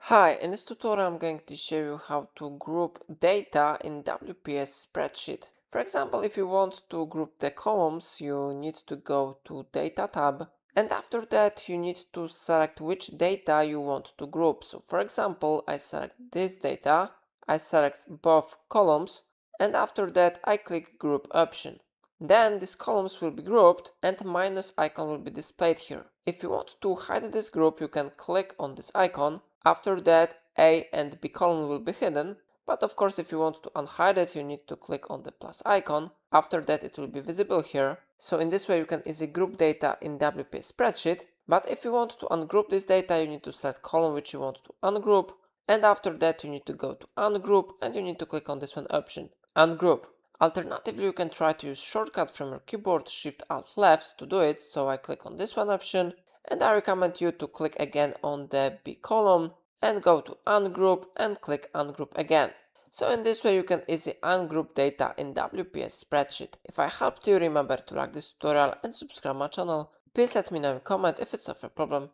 Hi, in this tutorial I'm going to show you how to group data in WPS Spreadsheet. For example, if you want to group the columns, you need to go to Data tab, and after that you need to select which data you want to group. So for example, I select this data, I select both columns, and after that I click Group option. Then these columns will be grouped and minus icon will be displayed here. If you want to hide this group, you can click on this icon. After that, A and B column will be hidden, but of course if you want to unhide it, you need to click on the plus icon. After that it will be visible here. So in this way you can easily group data in WPS spreadsheet, but if you want to ungroup this data, you need to select column which you want to ungroup, and after that you need to go to ungroup and you need to click on this one option, ungroup. Alternatively, you can try to use shortcut from your keyboard Shift Alt Left to do it, so I click on this one option, and I recommend you to click again on the B column and go to ungroup and click ungroup again. So in this way you can easily ungroup data in WPS spreadsheet. If I helped you, remember to like this tutorial and subscribe my channel. Please let me know in comment if it's of a problem.